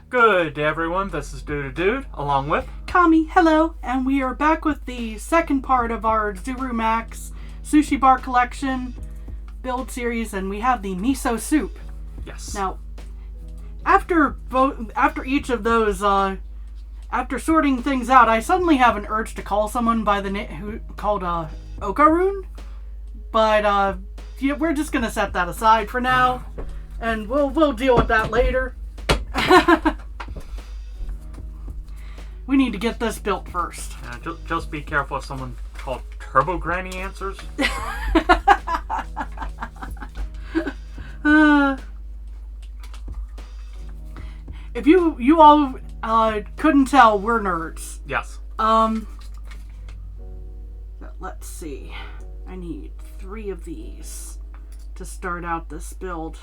Good day, everyone. This is Dude, along with Kami, hello, and we are back with the second part of our Zuru Max Sushi Bar Collection build series, and we have the Miso soup. Yes. Now, after each of those, after sorting things out, I suddenly have an urge to call someone by the name called Okarun, but yeah, we're just gonna set that aside for now, and we'll deal with that later. We need to get this built first. Just be careful if someone called Turbo Granny answers. If you all couldn't tell, we're nerds. Yes. Let's see. I need 3 of these to start out this build.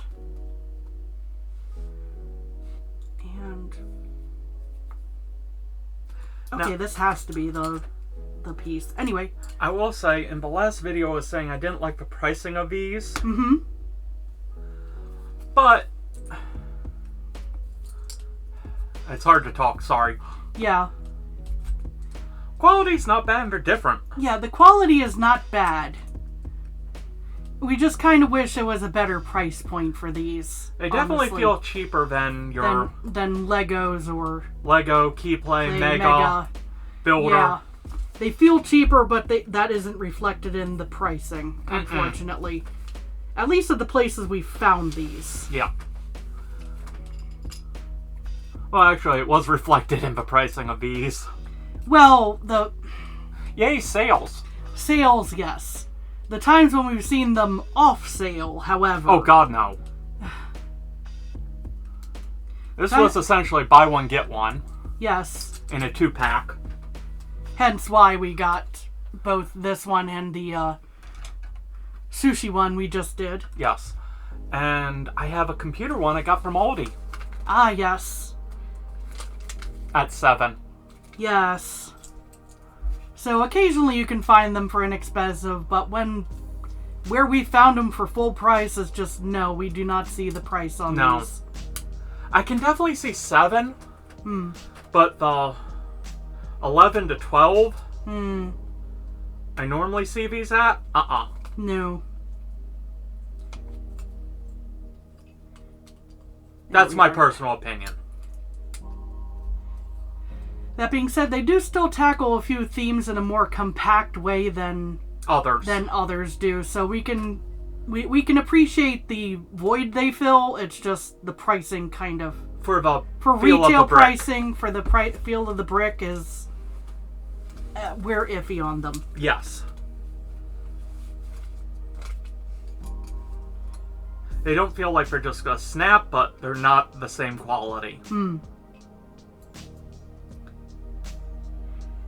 And okay, now, this has to be the piece. Anyway, I will say, in the last video I was saying I didn't like the pricing of these. Mm-hmm. But it's hard to talk, sorry. Yeah. Quality's not bad, they're different. Yeah, the quality is not bad. We just kind of wish there was a better price point for these. They definitely feel cheaper than your... Than Legos or... Lego, KeepPley, Mega, Builder. Yeah. They feel cheaper, but that isn't reflected in the pricing, unfortunately. At least at the places we found these. Yeah. Well, actually, it was reflected in the pricing of these. Well, Yay, sales! Sales, yes. The times when we've seen them off sale, however... Oh, God, no. This was essentially buy one, get one. Yes. In a 2-pack. Hence why we got both this one and the sushi one we just did. Yes. And I have a computer one I got from Aldi. Ah, yes. At $7. Yes. So occasionally you can find them for inexpensive, but where we found them for full price is just no, we do not see the price on these. I can definitely see 7. But the 11 to 12 I normally see these at No. That's my personal opinion. That being said, they do still tackle a few themes in a more compact way than others do. So we can appreciate the void they fill. It's just the pricing kind of for retail pricing for the feel of the brick is we're iffy on them. Yes. They don't feel like they're just gonna snap, but they're not the same quality.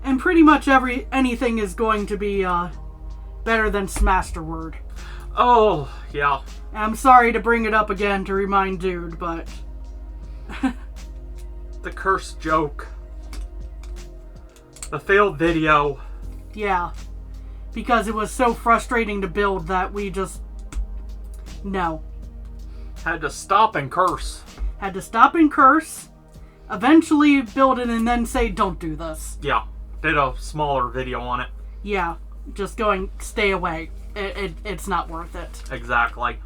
And pretty much anything is going to be better than Smasterword. Oh, yeah. I'm sorry to bring it up again to remind Dude, but... The cursed joke. The failed video. Yeah. Because it was so frustrating to build that we just... No. Had to stop and curse. Had to stop and curse. Eventually build it and then say, don't do this. Yeah. Did a smaller video on it. Yeah. Just going, stay away. It's not worth it. Exactly.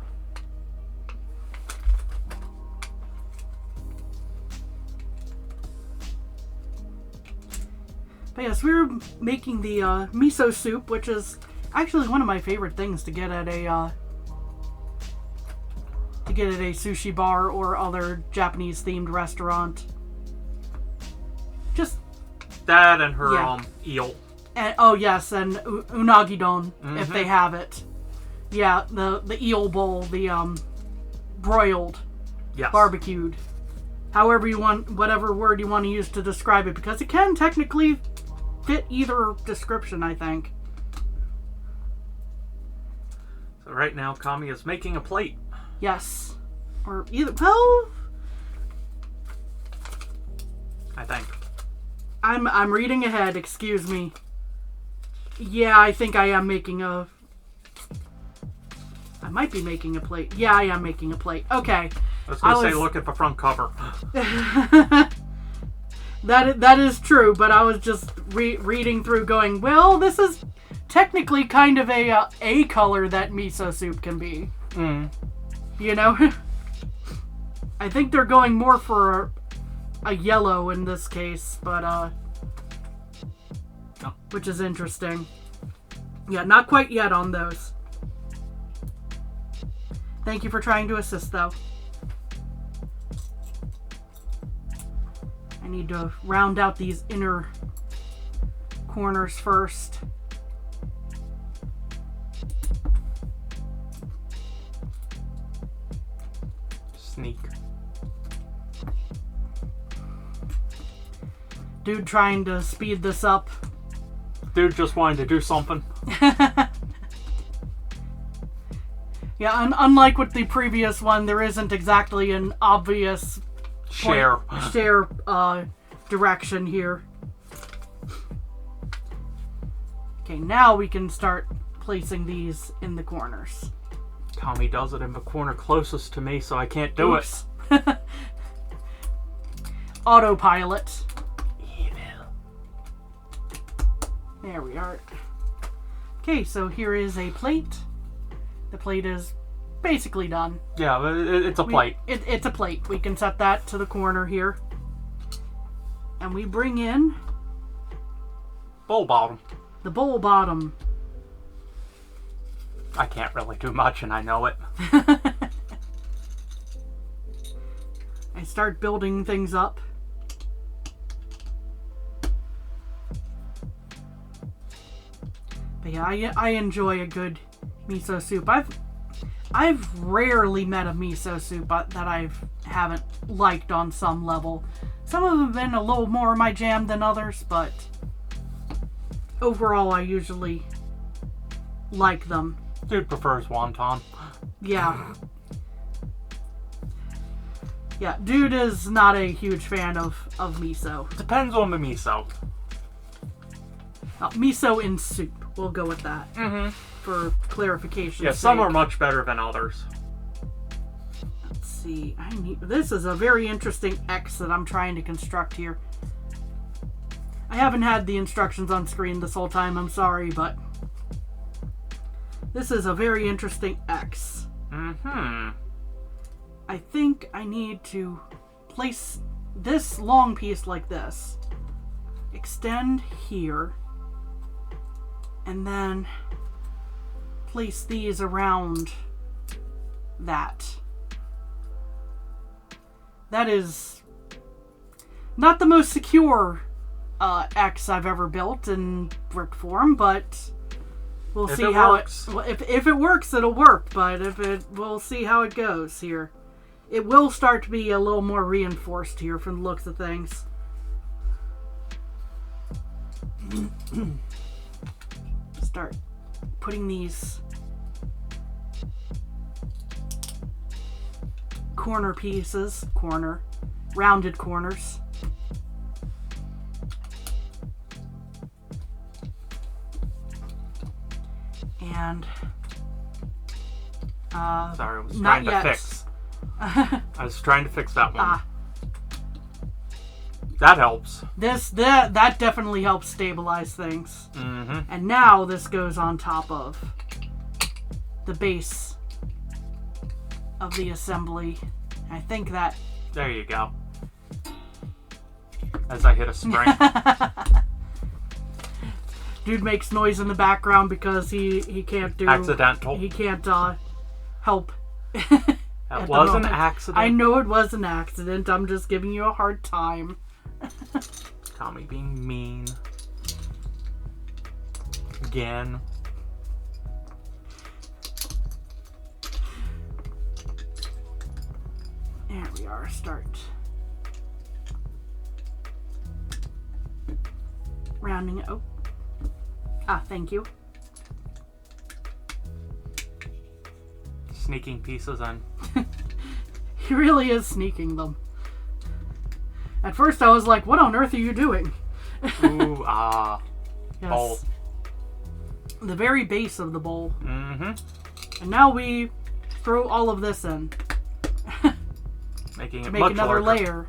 But yes, we're making the miso soup, which is actually one of my favorite things to get at a sushi bar or other Japanese themed restaurant. Just that and her eel. And, oh yes, and unagi don if they have it. Yeah, the eel bowl, the broiled, barbecued, however you want, whatever word you want to use to describe it, because it can technically fit either description, I think. So right now, Kami is making a plate. Yes, or either. Well, I think. I'm reading ahead. Excuse me. Yeah, I think I am making I might be making a plate. Yeah, I am making a plate. Okay. I was going to say, look at the front cover. That is true, but I was just reading through going, well, this is technically kind of a color that miso soup can be. You know? I think they're going more for a yellow in this case, but which is interesting. Yeah, not quite yet on those. Thank you for trying to assist, though. I need to round out these inner corners first. Sneak. Dude trying to speed this up. Dude just wanting to do something. Yeah, unlike with the previous one, there isn't exactly an obvious share direction here. Okay, now we can start placing these in the corners. Tommy does it in the corner closest to me, so I can't do it. Autopilot. Evil. There we are. Okay, so here is a plate. The plate is basically done. Yeah, it's a plate. It's a plate. We can set that to the corner here. And we bring in... bowl bottom. The bowl bottom. I can't really do much, and I know it. I start building things up. But yeah, I enjoy a good miso soup. I've rarely met a miso soup that I haven't liked on some level. Some of them have been a little more my jam than others, but overall I usually like them. Dude prefers wonton. Yeah. Yeah, dude is not a huge fan of miso. Depends on the miso. Miso in soup. We'll go with that. For clarification. Yeah, some are much better than others. Let's see. This is a very interesting X that I'm trying to construct here. I haven't had the instructions on screen this whole time, I'm sorry, but this is a very interesting X. I think I need to place this long piece like this. Extend here. And then place these around that. That is not the most secure X I've ever built in brick form, but we'll see how it works. If it works, it'll work, but we'll see how it goes here. It will start to be a little more reinforced here from the looks of things. Start putting these corner pieces, rounded corners. And sorry, I was trying to fix. I was trying to fix that one. That helps. That definitely helps stabilize things. And now this goes on top of the base of the assembly. I think that... There you go. As I hit a spring. Dude makes noise in the background because he can't do... Accidental. He can't help. That was an accident. I know it was an accident. I'm just giving you a hard time. Tommy being mean. Again. There we are. Start rounding it. Oh. Thank you. Sneaking pieces in. He really is sneaking them. At first I was like, what on earth are you doing? Ooh, yes. Bowl. The very base of the bowl. And now we throw all of this in. Making to it make much another larger. layer.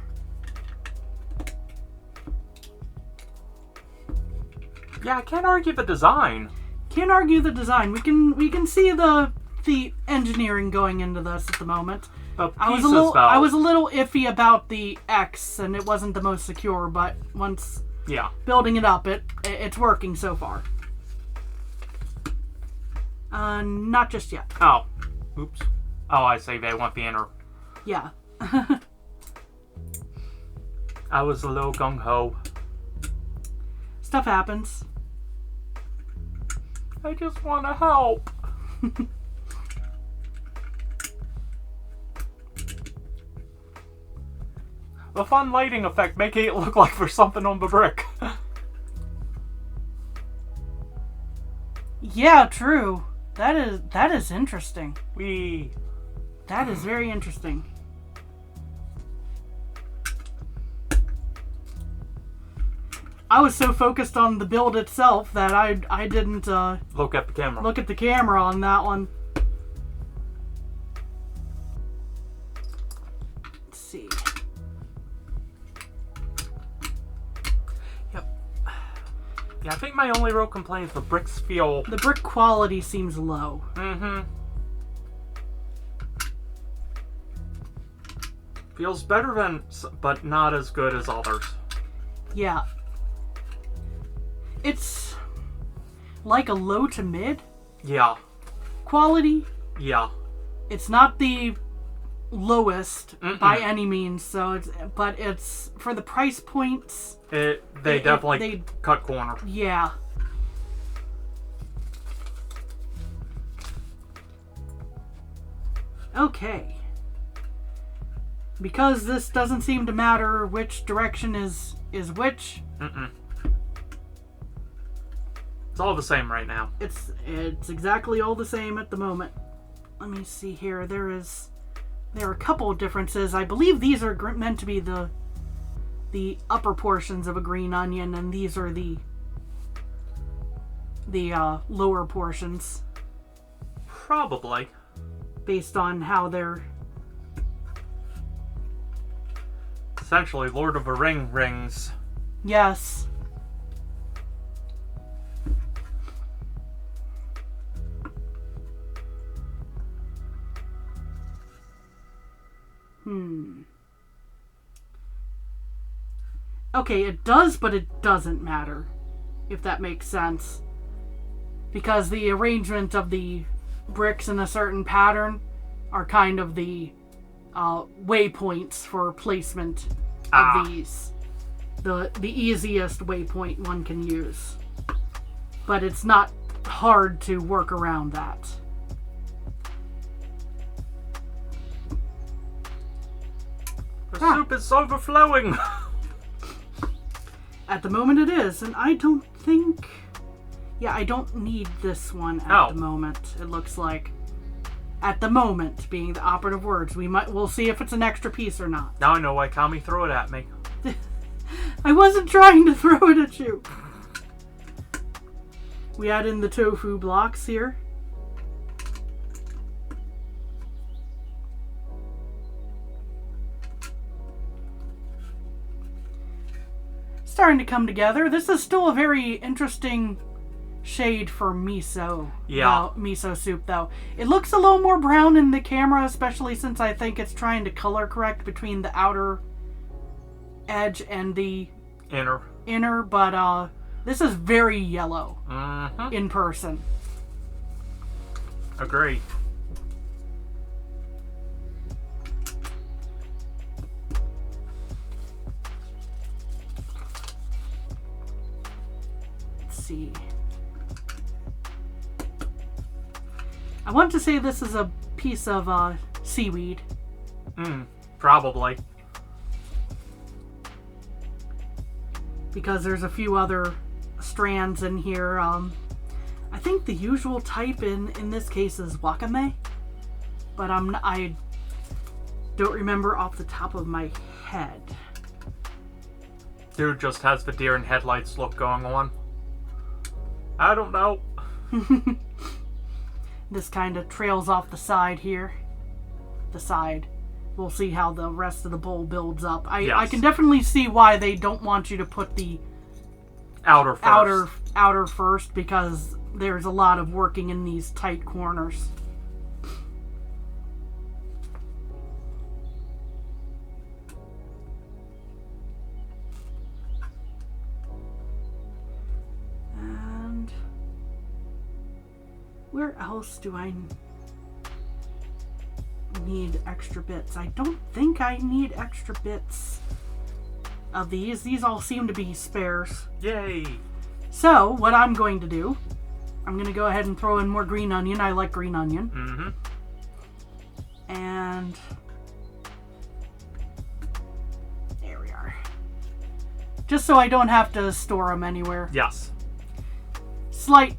Yeah, I can't argue the design. Can't argue the design. We can see the engineering going into this at the moment. I was a little iffy about the X, and it wasn't the most secure, but once building it up, it's working so far. Not just yet. Oh, oops. Oh, I see. They want the inner. Yeah. I was a little gung ho. Stuff happens. I just want to help. The fun lighting effect making it look like there's something on the brick. Yeah, true. That is interesting. Wee. That is very interesting. I was so focused on the build itself that I didn't look at the camera. Look at the camera on that one. Let's see. Yeah, I think my only real complaint is the bricks feel... The brick quality seems low. Mm-hmm. Feels better than, but not as good as others. Yeah. It's like a low to mid. Yeah. Quality. Yeah. It's not the lowest by any means, so but it's for the price points. They definitely cut corner. Yeah. Okay. Because this doesn't seem to matter which direction is which. It's all the same right now. It's exactly all the same at the moment. Let me see here. There are a couple of differences. I believe these are meant to be the upper portions of a green onion, and these are the lower portions. Probably. Based on how they're... Essentially, Lord of the Rings. Yes. Okay, it does, but it doesn't matter, if that makes sense. Because the arrangement of the bricks in a certain pattern are kind of the waypoints for placement of these. The easiest waypoint one can use. But it's not hard to work around that. The soup is overflowing! At the moment it is, and I don't think... Yeah, I don't need this one at the moment, it looks like. At the moment, being the operative words. We'll see if it's an extra piece or not. Now I know why Kami threw it at me. I wasn't trying to throw it at you. We add in the tofu blocks here. Starting to come together. This is still a very interesting shade for miso. Yeah. Miso soup, though. It looks a little more brown in the camera, especially since I think it's trying to color correct between the outer edge and the inner, but this is very yellow in person. Agree. See. I want to say this is a piece of seaweed. Probably. Because there's a few other strands in here. I think the usual type in this case is wakame, but I don't remember off the top of my head. Dude just has the deer in headlights look going on. I don't know. This kind of trails off the side here. The side. we'll see how the rest of the bowl builds up. I can definitely see why they don't want you to put the outer first, because there's a lot of working in these tight corners. And where else do I need extra bits? I don't think I need extra bits of these. These all seem to be spares. Yay! So, what I'm going to do, I'm going to go ahead and throw in more green onion. I like green onion. Mm-hmm. And there we are. Just so I don't have to store them anywhere. Yes. Slight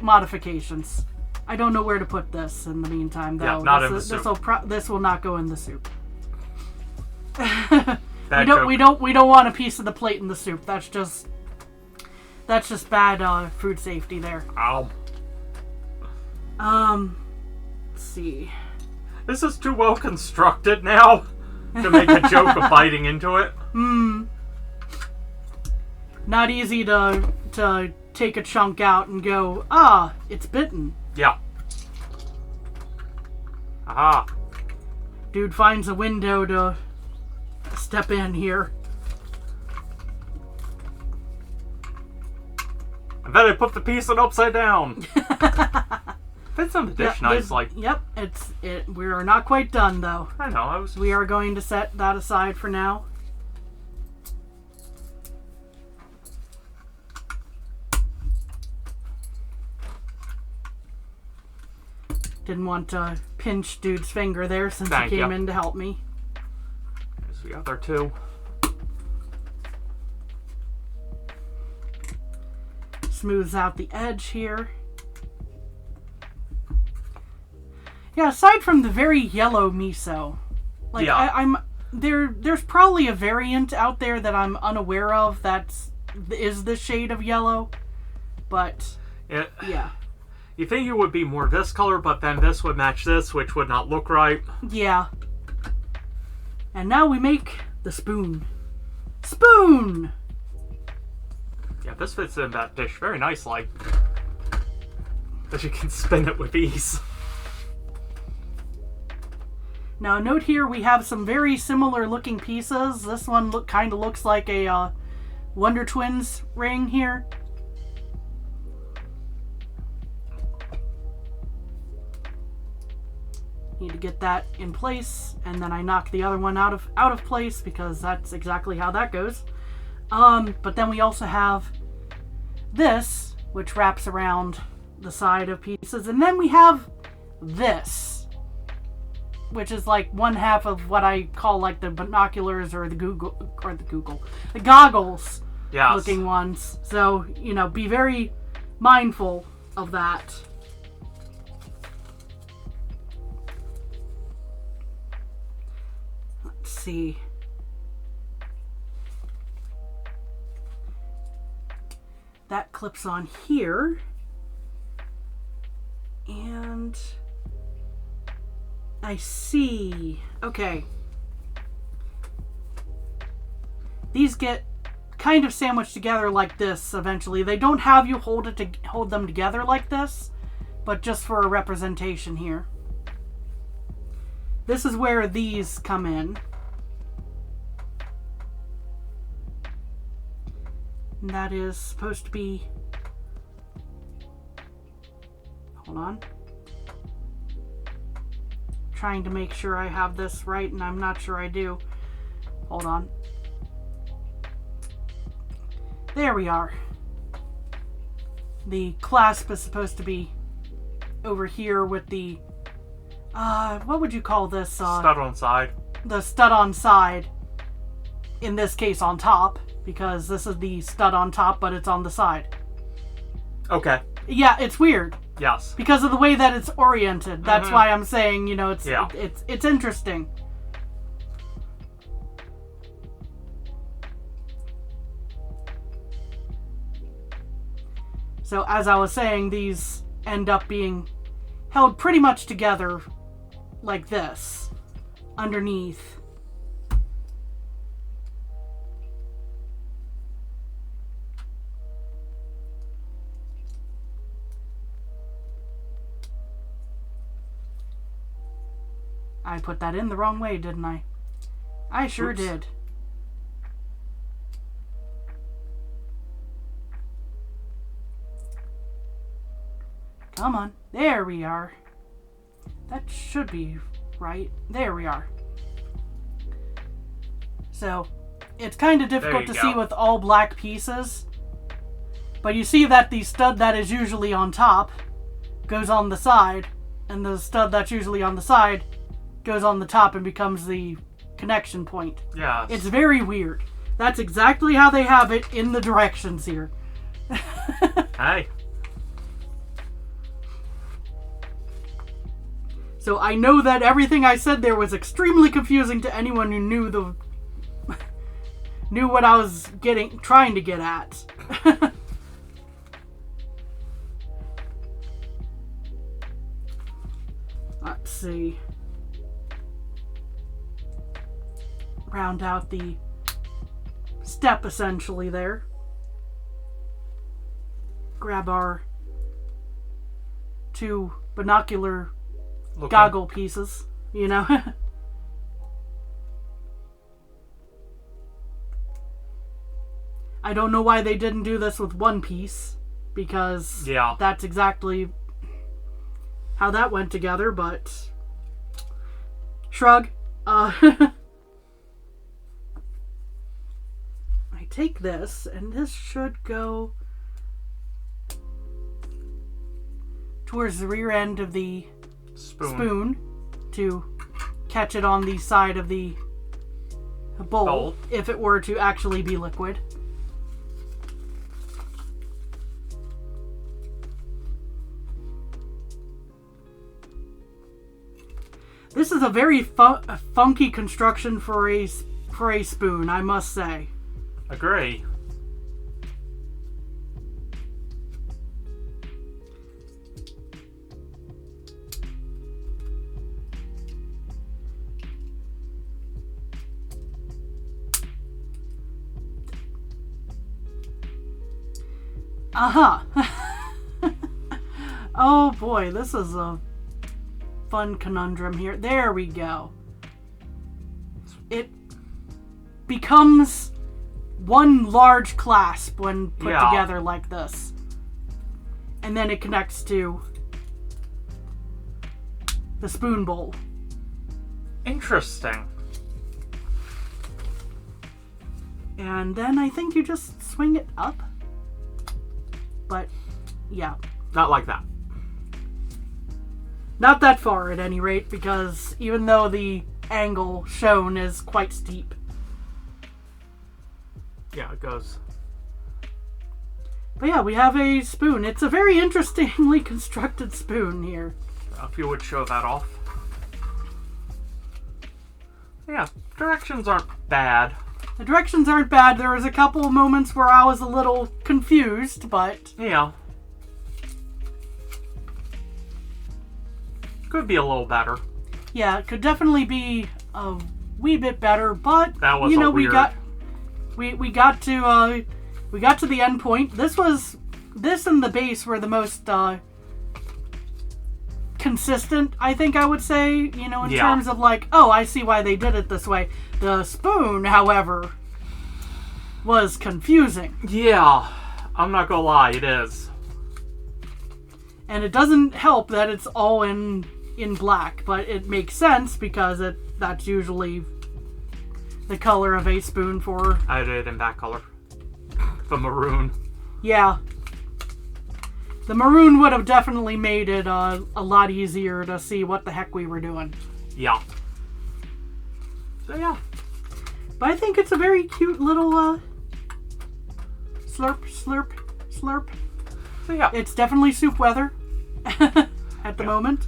modifications. I don't know where to put this in the meantime, though. Yeah, not in the soup. This will not go in the soup. We We don't want a piece of the plate in the soup. That's just bad food safety there. Ow. Let's see. This is too well constructed now to make a joke of biting into it. Not easy to take a chunk out and go, it's bitten. Yeah. Aha. Dude finds a window to step in here. And then I put the piece in upside down. Fits in the dish nicely. Yep, we are not quite done though. I know. We are going to set that aside for now. Didn't want to pinch dude's finger there since he came in to help me. There's the other two. Smooths out the edge here. Yeah, aside from the very yellow miso, like there's probably a variant out there that I'm unaware of that is the shade of yellow, but yeah. You think it would be more this color, but then this would match this, which would not look right. Yeah. And now we make the spoon. Spoon! Yeah, this fits in that dish very nicely. As you can spin it with ease. Now note here we have some very similar looking pieces. This one kind of looks like a Wonder Twins ring here. Need to get that in place, and then I knock the other one out of place because that's exactly how that goes. But then we also have this, which wraps around the side of pieces, and then we have this, which is like one half of what I call like the binoculars or the goggles looking ones. So, be very mindful of that. Let's see. That clips on here. And I see. Okay. These get kind of sandwiched together like this eventually. They don't have you hold them together like this, but just for a representation here. This is where these come in. And that is supposed to be... Hold on. Trying to make sure I have this right, and I'm not sure I do. Hold on. There we are. The clasp is supposed to be over here with the... what would you call this? Stud on side. The stud on side. In this case on top. Because this is the stud on top, but it's on the side. Okay. Yeah, it's weird. Yes. Because of the way that it's oriented. That's why I'm saying, it's interesting. So as I was saying, these end up being held pretty much together like this. underneath. I put that in the wrong way, didn't I? I sure Oops. did. Come on. There we are. That should be right. There we are. So, it's kind of difficult to see with all black pieces. But you see that the stud that is usually on top goes on the side, and the stud that's usually on the side goes on the top and becomes the connection point. Yeah. It's very weird. That's exactly how they have it in the directions here. Hey. So I know that everything I said there was extremely confusing to anyone who knew knew what I was trying to get at. Let's see. Round out the step essentially there. Grab our 2 binocular goggle pieces, you know. I don't know why they didn't do this with 1 piece, because that's exactly how that went together, but shrug. I take this, and this should go towards the rear end of the spoon to catch it on the side of the bowl if it were to actually be liquid. This is a very funky construction for a spoon, I must say. Agree. Oh boy, this is a fun conundrum here. There we go. It becomes one large clasp when put together like this. And then it connects to the spoon bowl. Interesting. And then I think you just swing it up. But, yeah. Not like that. Not that far, at any rate, because even though the angle shown is quite steep. Yeah, it goes. But yeah, we have a spoon. It's a very interestingly constructed spoon here. If you would show that off. Yeah, directions aren't bad. The directions aren't bad. There was a couple of moments where I was a little confused, but... Yeah. Could be a little better. Yeah, it could definitely be a wee bit better, but... That was you know, weird. we got to the end point. This and the base were the most consistent, I think I would say, you know, in terms of like, oh, I see why they did it this way. The spoon, however, was confusing. Yeah, I'm not gonna lie, it is. And it doesn't help that it's all in black, but it makes sense because that's usually the color of a spoon for... I did it in that color. The maroon. Yeah. The maroon would have definitely made it a lot easier to see what the heck we were doing. Yeah. So yeah. But I think it's a very cute little slurp, slurp, slurp. So yeah. It's definitely soup weather at the moment.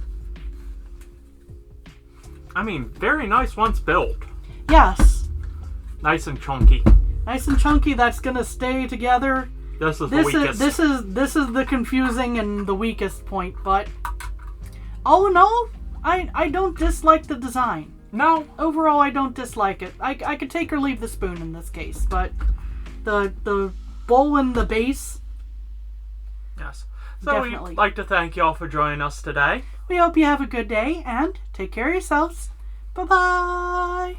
I mean, very nice once built. Yes. Nice and chunky. Nice and chunky. That's gonna stay together. This is the weakest. This is the confusing and the weakest point. But all in all, I don't dislike the design. No. Overall, I don't dislike it. I could take or leave the spoon in this case, but the bowl and the base. Yes. So Definitely. we'd like to thank you all for joining us today. We hope you have a good day and take care of yourselves. Bye-bye.